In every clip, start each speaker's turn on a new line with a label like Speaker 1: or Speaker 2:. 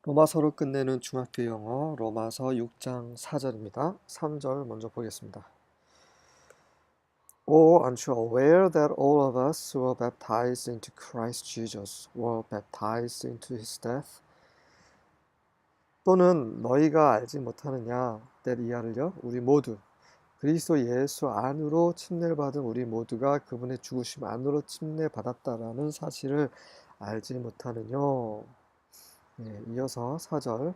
Speaker 1: 로마서로 끝내는 중학교 영어 로마서 6장 4절입니다. 3절 먼저 보겠습니다. Or aren't you aware that all of us who were baptized into Christ Jesus were baptized into his death? 또는 너희가 알지 못하느냐? that 이하를요. 우리 모두 그리스도 예수 안으로 침례를 받은 우리 모두가 그분의 죽으심 안으로 침례받았다라는 사실을 알지 못하느냐? 네, 이어서 4절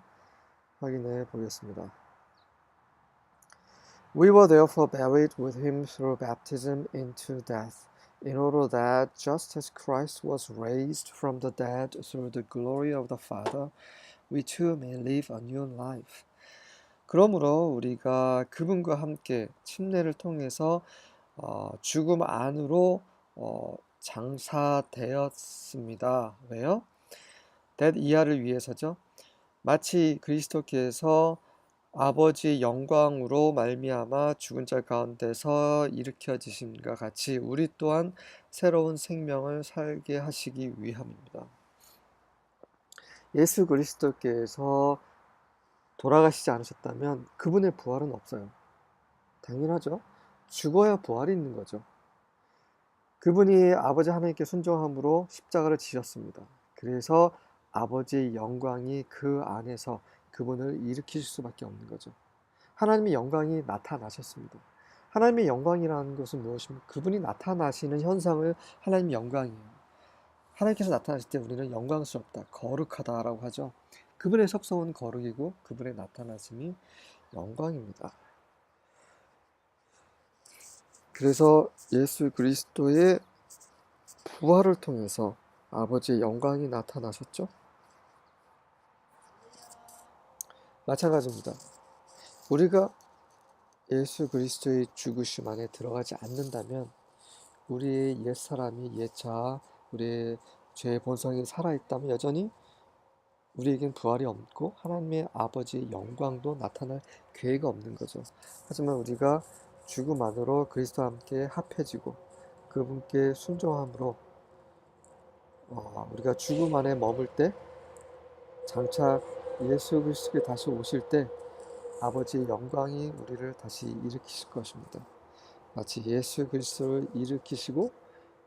Speaker 1: 확인해 보겠습니다. We were therefore buried with him through baptism into death, in order that, just as Christ was raised from the dead through the glory of the Father, we too may live a new life. 그러므로 우리가 그분과 함께 침례를 통해서 죽음 안으로 장사되었습니다. 왜요? that 이하를 위해서죠. 마치 그리스도께서 아버지의 영광으로 말미암아 죽은 자 가운데서 일으켜지심과 같이 우리 또한 새로운 생명을 살게 하시기 위함입니다. 예수 그리스도께서 돌아가시지 않으셨다면 그분의 부활은 없어요. 당연하죠. 죽어야 부활이 있는 거죠. 그분이 아버지 하나님께 순종함으로 십자가를 지셨습니다. 그래서 아버지의 영광이 그 안에서 그분을 일으키실 수밖에 없는 거죠. 하나님의 영광이 나타나셨습니다. 하나님의 영광이라는 것은 무엇입니까? 그분이 나타나시는 현상을 하나님의 영광이에요. 하나님께서 나타나실 때 우리는 영광스럽다, 거룩하다라고 하죠. 그분의 속성은 거룩이고 그분의 나타나심이 영광입니다. 그래서 예수 그리스도의 부활을 통해서 아버지의 영광이 나타나셨죠. 마찬가지입니다. 우리가 예수 그리스도의 죽으심 안에 들어가지 않는다면 우리의 옛사람이 옛자, 우리의 죄의 본성이 살아있다면 여전히 우리에겐 부활이 없고 하나님의 아버지의 영광도 나타날 기회가 없는 거죠. 하지만 우리가 죽음 안으로 그리스도와 함께 합해지고 그분께 순종함으로 우리가 죽음 안에 머물 때 장차 예수 그리스도께 다시 오실 때 아버지의 영광이 우리를 다시 일으키실 것입니다. 마치 예수 그리스도를 일으키시고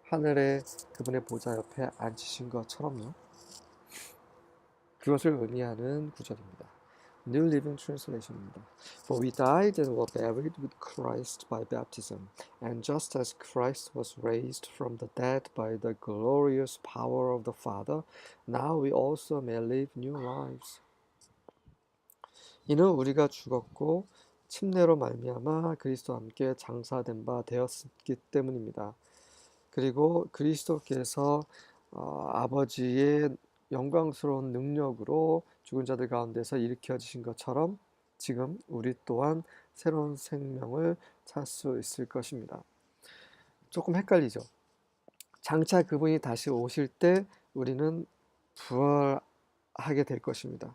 Speaker 1: 하늘에 그분의 보좌 옆에 앉히신 것처럼요. 그것을 의미하는 구절입니다. New Living Translation입니다. For we died and were buried with Christ by baptism, and just as Christ was raised from the dead by the glorious power of the Father, now we also may live new lives. 이는 우리가 죽었고 침례로 말미암아 그리스도와 함께 장사된 바 되었기 때문입니다. 그리고 그리스도께서 아버지의 영광스러운 능력으로 죽은 자들 가운데서 일으켜지신 것처럼 지금 우리 또한 새로운 생명을 살 수 있을 것입니다. 조금 헷갈리죠? 장차 그분이 다시 오실 때 우리는 부활하게 될 것입니다.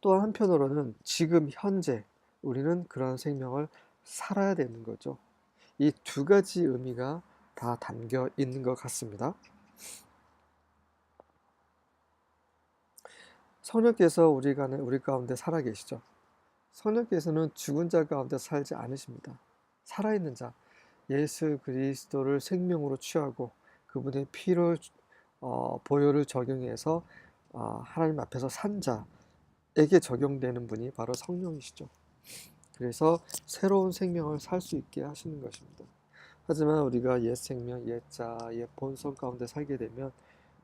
Speaker 1: 또 한편으로는 지금 현재 우리는 그런 생명을 살아야 되는 거죠. 이 두 가지 의미가 다 담겨 있는 것 같습니다. 성령께서 우리 가운데 살아계시죠. 성령께서는 죽은 자 가운데 살지 않으십니다. 살아있는 자, 예수 그리스도를 생명으로 취하고 그분의 피를 보혈을 적용해서 하나님 앞에서 산 자에게 적용되는 분이 바로 성령이시죠. 그래서 새로운 생명을 살 수 있게 하시는 것입니다. 하지만 우리가 옛 생명, 옛 자, 옛 본성 가운데 살게 되면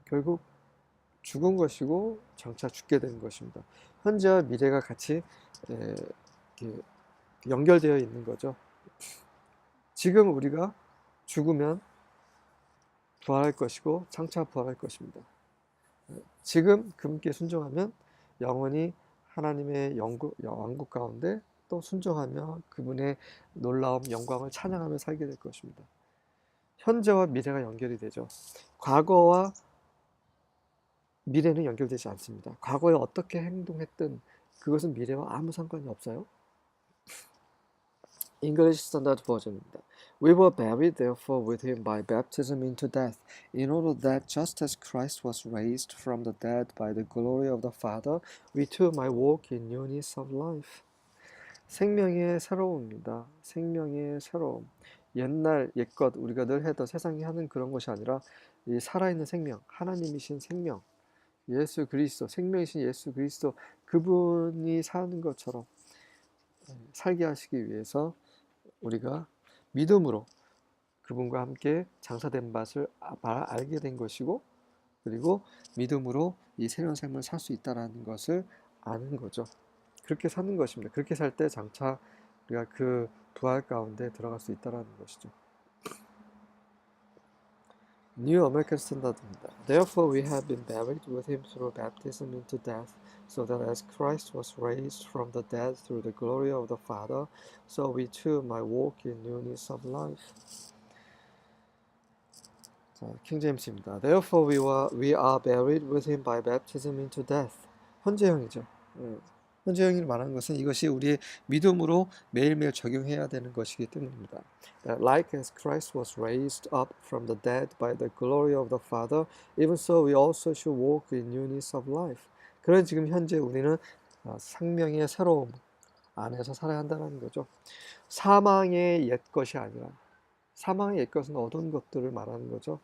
Speaker 1: 결국 죽은 것이고 장차 죽게 되는 것입니다. 현재와 미래가 같이 연결되어 있는 거죠. 지금 우리가 죽으면 부활할 것이고 장차 부활할 것입니다. 지금 그분께 순종하면 영원히 하나님의 왕국 가운데 또 순종하며 그분의 놀라운 영광을 찬양하며 살게 될 것입니다. 현재와 미래가 연결이 되죠. 과거와 미래는 연결되지 않습니다. 과거에 어떻게 행동했든 그것은 미래와 아무 상관이 없어요. English Standard Version입니다. We were buried therefore with him by baptism into death, in order that just as Christ was raised from the dead by the glory of the Father, we too might walk in newness of life. 생명의 새로움입니다. 생명의 새로움. 옛날 옛것 우리가 늘 해도 세상이 하는 그런 것이 아니라 이 살아있는 생명, 하나님이신 생명, 예수 그리스도, 생명이신 예수 그리스도 그분이 사는 것처럼 살게 하시기 위해서 우리가 믿음으로 그분과 함께 장사된 밭을 알게 된 것이고, 그리고 믿음으로 이 새로운 삶을 살 수 있다는 것을 아는 거죠. 그렇게 사는 것입니다. 그렇게 살 때 장차 우리가 그 부활 가운데 들어갈 수 있다는 것이죠. New American Standard입니다. Therefore we have been buried with him through baptism into death, so that as Christ was raised from the dead through the glory of the Father, so we too might walk in newness of life. 자, 킹제임스입니다. Therefore we are buried with him by baptism into death. 현재형이죠. 현재형이 말하는 것은 이것이 우리의 믿음으로 매일매일 적용해야 되는 것이기 때문입니다. That like as Christ was raised up from the dead by the glory of the Father, even so we also should walk in newness of life. 그런 지금 현재 우리는 생명의 새로움 안에서 살아야 한다는 거죠. 사망의 옛 것이 아니라, 사망의 옛 것은 어두운 것들을 말하는 거죠.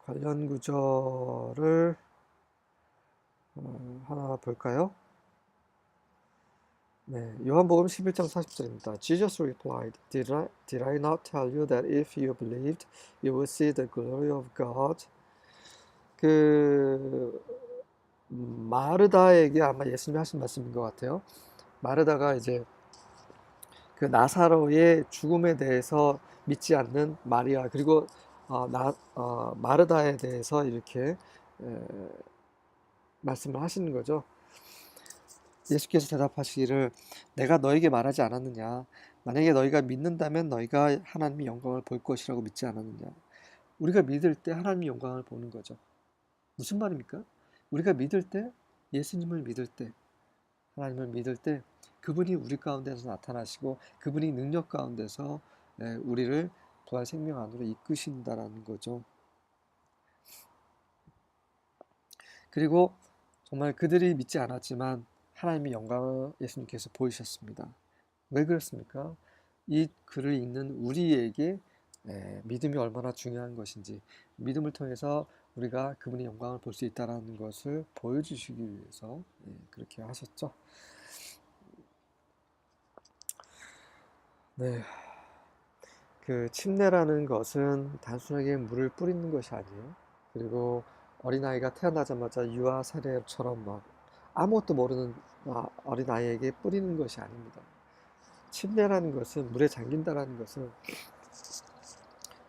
Speaker 1: 관련 구절을 하나 볼까요? 네, 요한복음 11장 40절입니다. Jesus replied, Did I not tell you that if you believed, you would see the glory of God? 마르다에게 아마 예수님이 하신 말씀인 것 같아요. 마르다가 이제 그 나사로의 죽음에 대해서 믿지 않는 마리아, 그리고 마르다에 대해서 이렇게 말씀을 하시는 거죠. 예수께서 대답하시기를 내가 너에게 말하지 않았느냐. 만약에 너희가 믿는다면 너희가 하나님의 영광을 볼 것이라고 믿지 않았느냐. 우리가 믿을 때 하나님의 영광을 보는 거죠. 무슨 말입니까? 우리가 믿을 때, 예수님을 믿을 때, 하나님을 믿을 때 그분이 우리 가운데서 나타나시고 그분이 능력 가운데서 우리를 부활 생명 안으로 이끄신다라는 거죠. 그리고 정말 그들이 믿지 않았지만 하나님의 영광을 예수님께서 보이셨습니다. 왜 그렇습니까? 이 글을 읽는 우리에게 믿음이 얼마나 중요한 것인지, 믿음을 통해서 우리가 그분의 영광을 볼 수 있다는 것을 보여주시기 위해서 그렇게 하셨죠. 네, 그 침례라는 것은 단순하게 물을 뿌리는 것이 아니에요. 그리고 어린아이가 태어나자마자 유아 세례처럼 막 아무것도 모르는 어린아이에게 뿌리는 것이 아닙니다. 침례라는 것은, 물에 잠긴다라는 것은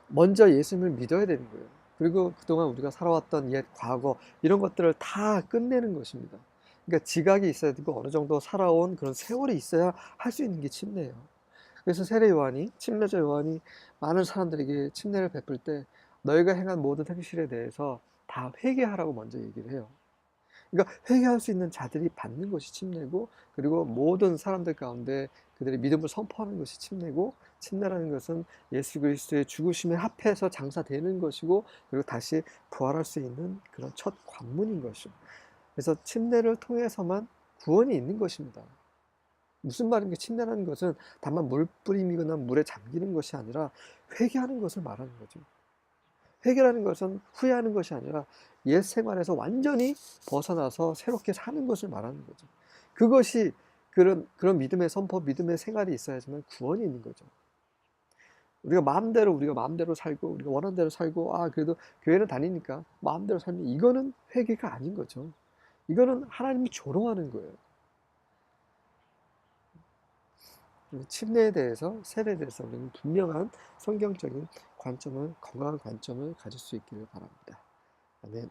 Speaker 1: 먼저 예수님을 믿어야 되는 거예요. 그리고 그동안 우리가 살아왔던 옛 과거 이런 것들을 다 끝내는 것입니다. 그러니까 지각이 있어야 되고 어느 정도 살아온 그런 세월이 있어야 할 수 있는 게 침례예요. 그래서 세례 요한이, 침례자 요한이 많은 사람들에게 침례를 베풀 때 너희가 행한 모든 행실에 대해서 다 회개하라고 먼저 얘기를 해요. 그러니까 회개할 수 있는 자들이 받는 것이 침례고, 그리고 모든 사람들 가운데 그들의 믿음을 선포하는 것이 침례고, 침례라는 것은 예수 그리스도의 죽으심에 합해서 장사되는 것이고, 그리고 다시 부활할 수 있는 그런 첫 관문인 것이죠. 그래서 침례를 통해서만 구원이 있는 것입니다. 무슨 말인가? 침례라는 것은 다만 물뿌림이거나 물에 잠기는 것이 아니라 회개하는 것을 말하는 거죠. 회개라는 것은 후회하는 것이 아니라 옛 생활에서 완전히 벗어나서 새롭게 사는 것을 말하는 거죠. 그것이 그런 믿음의 선포, 믿음의 생활이 있어야지만 구원이 있는 거죠. 우리가 마음대로 살고, 우리가 원하는 대로 살고, 그래도 교회는 다니니까 마음대로 살면 이거는 회개가 아닌 거죠. 이거는 하나님이 조롱하는 거예요. 침례에 대해서, 세례에 대해서 우리는 분명한 성경적인 관점을, 건강한 관점을 가질 수 있기를 바랍니다. 아멘.